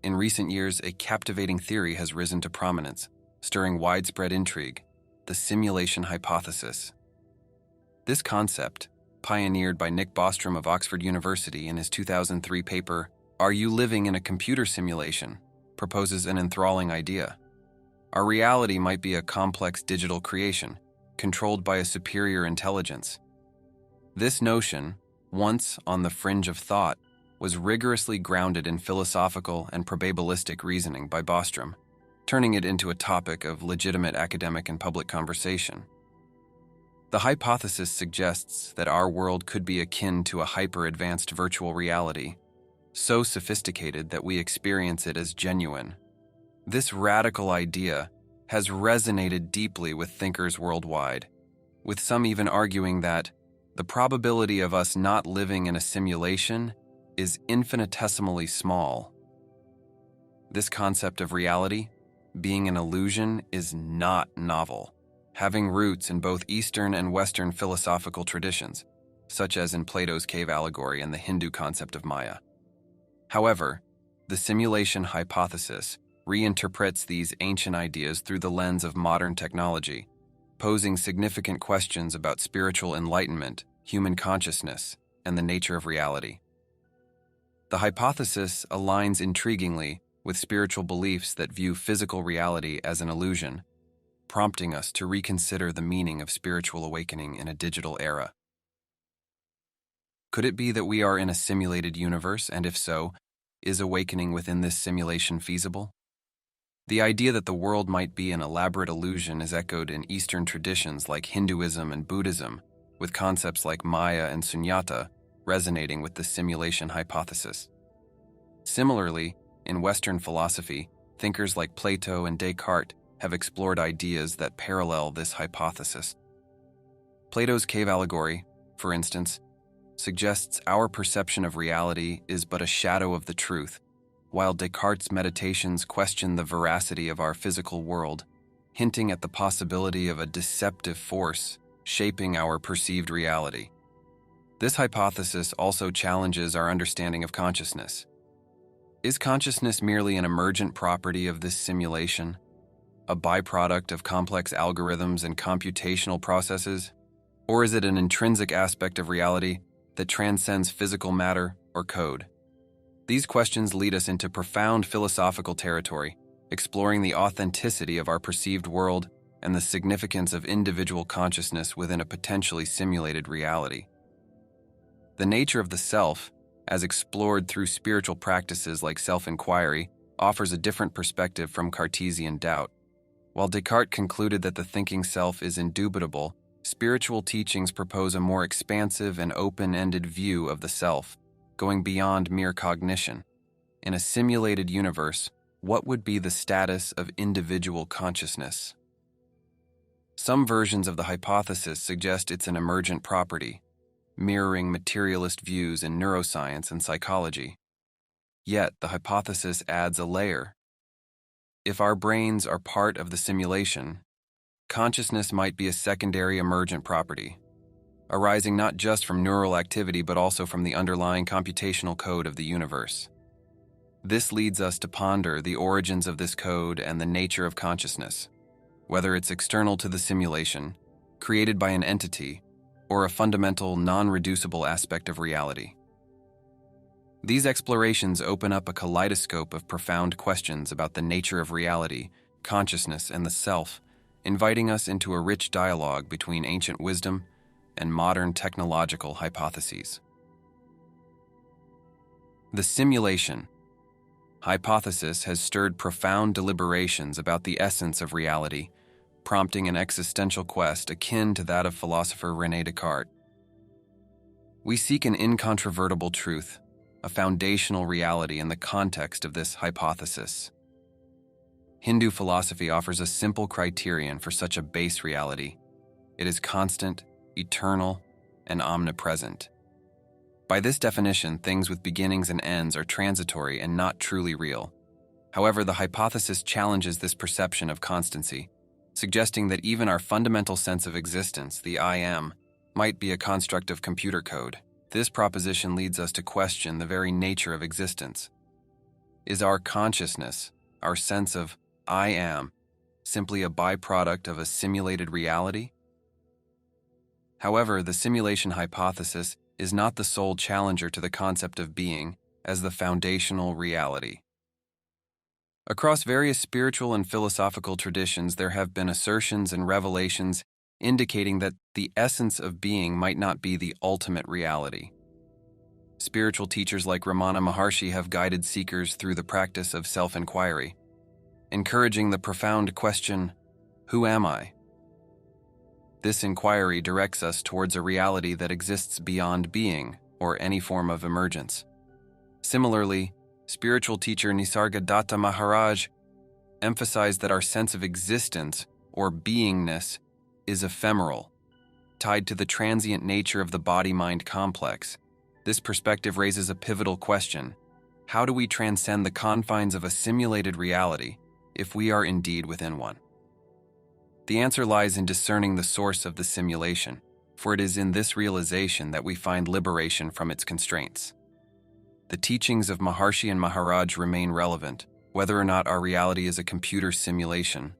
In recent years, a captivating theory has risen to prominence, stirring widespread intrigue: the simulation hypothesis. This concept, pioneered by Nick Bostrom of Oxford University in his 2003 paper, "Are You Living in a Computer Simulation?", proposes an enthralling idea. Our reality might be a complex digital creation, controlled by a superior intelligence. This notion, once on the fringe of thought, was rigorously grounded in philosophical and probabilistic reasoning by Bostrom, turning it into a topic of legitimate academic and public conversation. The hypothesis suggests that our world could be akin to a hyper-advanced virtual reality, so sophisticated that we experience it as genuine. This radical idea has resonated deeply with thinkers worldwide, with some even arguing that the probability of us not living in a simulation is infinitesimally small. This concept of reality, being an illusion, is not novel, having roots in both Eastern and Western philosophical traditions, such as in Plato's cave allegory and the Hindu concept of Maya. However, the simulation hypothesis reinterprets these ancient ideas through the lens of modern technology, posing significant questions about spiritual enlightenment, human consciousness, and the nature of reality. The hypothesis aligns intriguingly with spiritual beliefs that view physical reality as an illusion, prompting us to reconsider the meaning of spiritual awakening in a digital era. Could it be that we are in a simulated universe, and if so, is awakening within this simulation feasible? The idea that the world might be an elaborate illusion is echoed in Eastern traditions like Hinduism and Buddhism, with concepts like Maya and Sunyata resonating with the simulation hypothesis. Similarly, in Western philosophy, thinkers like Plato and Descartes have explored ideas that parallel this hypothesis. Plato's cave allegory, for instance, suggests our perception of reality is but a shadow of the truth, while Descartes' meditations question the veracity of our physical world, hinting at the possibility of a deceptive force shaping our perceived reality. This hypothesis also challenges our understanding of consciousness. Is consciousness merely an emergent property of this simulation, a byproduct of complex algorithms and computational processes, or is it an intrinsic aspect of reality that transcends physical matter or code? These questions lead us into profound philosophical territory, exploring the authenticity of our perceived world and the significance of individual consciousness within a potentially simulated reality. The nature of the self, as explored through spiritual practices like self-inquiry, offers a different perspective from Cartesian doubt. While Descartes concluded that the thinking self is indubitable, spiritual teachings propose a more expansive and open-ended view of the self, going beyond mere cognition. In a simulated universe, what would be the status of individual consciousness? Some versions of the hypothesis suggest it's an emergent property, mirroring materialist views in neuroscience and psychology. Yet, the hypothesis adds a layer. If our brains are part of the simulation, consciousness might be a secondary emergent property, arising not just from neural activity but also from the underlying computational code of the universe. This leads us to ponder the origins of this code and the nature of consciousness, whether it's external to the simulation, created by an entity, or a fundamental, non-reducible aspect of reality. These explorations open up a kaleidoscope of profound questions about the nature of reality, consciousness, and the self, inviting us into a rich dialogue between ancient wisdom and modern technological hypotheses. The simulation hypothesis has stirred profound deliberations about the essence of reality, prompting an existential quest akin to that of philosopher René Descartes. We seek an incontrovertible truth, a foundational reality in the context of this hypothesis. Hindu philosophy offers a simple criterion for such a base reality. It is constant, eternal, and omnipresent. By this definition, things with beginnings and ends are transitory and not truly real. However, the hypothesis challenges this perception of constancy, suggesting that even our fundamental sense of existence, the I am, might be a construct of computer code. This proposition leads us to question the very nature of existence. Is our consciousness, our sense of I am, simply a byproduct of a simulated reality? However, the simulation hypothesis is not the sole challenger to the concept of being as the foundational reality. Across various spiritual and philosophical traditions, there have been assertions and revelations indicating that the essence of being might not be the ultimate reality. Spiritual teachers like Ramana Maharshi have guided seekers through the practice of self-inquiry, encouraging the profound question, who am I? This inquiry directs us towards a reality that exists beyond being or any form of emergence. Similarly, spiritual teacher Nisargadatta Maharaj emphasized that our sense of existence or beingness is ephemeral, tied to the transient nature of the body-mind complex. This perspective raises a pivotal question. How do we transcend the confines of a simulated reality if we are indeed within one? The answer lies in discerning the source of the simulation, for it is in this realization that we find liberation from its constraints. The teachings of Maharshi and Maharaj remain relevant, whether or not our reality is a computer simulation.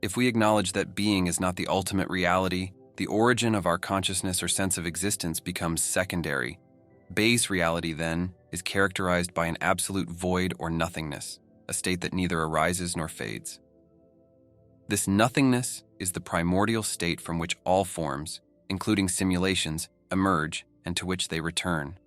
If we acknowledge that being is not the ultimate reality, the origin of our consciousness or sense of existence becomes secondary. Base reality, then, is characterized by an absolute void or nothingness, a state that neither arises nor fades. This nothingness is the primordial state from which all forms, including simulations, emerge and to which they return.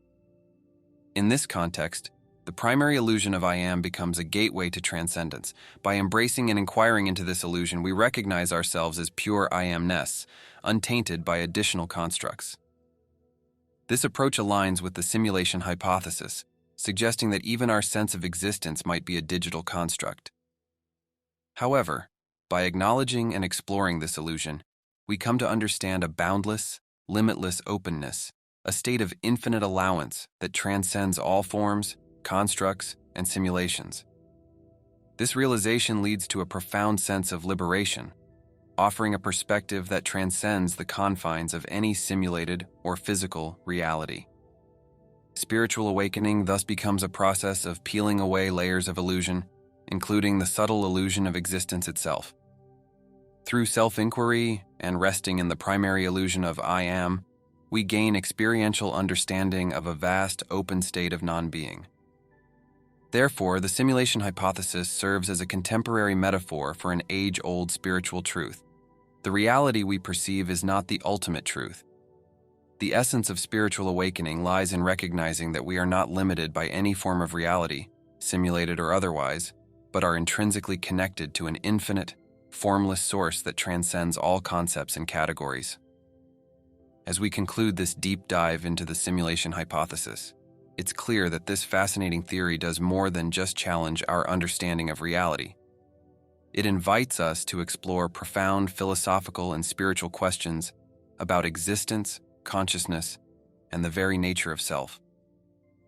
In this context, the primary illusion of I am becomes a gateway to transcendence. By embracing and inquiring into this illusion, we recognize ourselves as pure I amness, untainted by additional constructs. This approach aligns with the simulation hypothesis, suggesting that even our sense of existence might be a digital construct. However, by acknowledging and exploring this illusion, we come to understand a boundless, limitless openness, a state of infinite allowance that transcends all forms, constructs, and simulations. This realization leads to a profound sense of liberation, offering a perspective that transcends the confines of any simulated or physical reality. Spiritual awakening thus becomes a process of peeling away layers of illusion, including the subtle illusion of existence itself. Through self-inquiry and resting in the primary illusion of I am, we gain experiential understanding of a vast, open state of non-being. Therefore, the simulation hypothesis serves as a contemporary metaphor for an age-old spiritual truth. The reality we perceive is not the ultimate truth. The essence of spiritual awakening lies in recognizing that we are not limited by any form of reality, simulated or otherwise, but are intrinsically connected to an infinite, formless source that transcends all concepts and categories. As we conclude this deep dive into the simulation hypothesis, it's clear that this fascinating theory does more than just challenge our understanding of reality. It invites us to explore profound philosophical and spiritual questions about existence, consciousness, and the very nature of self.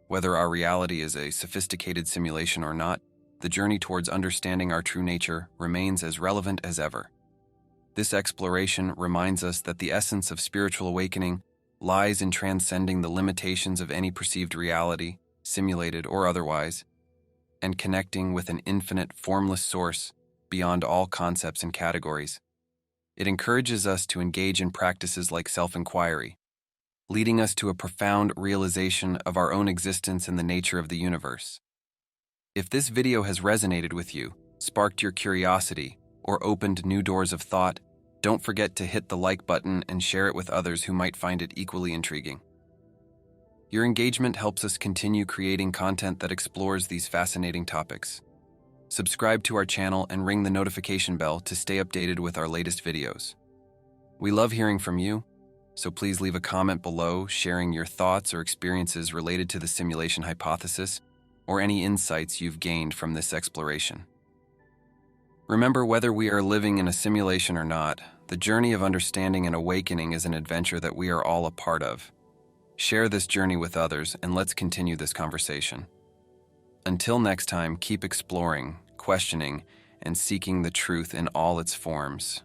Whether our reality is a sophisticated simulation or not, the journey towards understanding our true nature remains as relevant as ever. This exploration reminds us that the essence of spiritual awakening lies in transcending the limitations of any perceived reality, simulated or otherwise, and connecting with an infinite, formless source beyond all concepts and categories. It encourages us to engage in practices like self-inquiry, leading us to a profound realization of our own existence and the nature of the universe. If this video has resonated with you, sparked your curiosity, or opened new doors of thought, don't forget to hit the like button and share it with others who might find it equally intriguing. Your engagement helps us continue creating content that explores these fascinating topics. Subscribe to our channel and ring the notification bell to stay updated with our latest videos. We love hearing from you, so please leave a comment below sharing your thoughts or experiences related to the simulation hypothesis or any insights you've gained from this exploration. Remember, whether we are living in a simulation or not, the journey of understanding and awakening is an adventure that we are all a part of. Share this journey with others, and let's continue this conversation. Until next time, keep exploring, questioning, and seeking the truth in all its forms.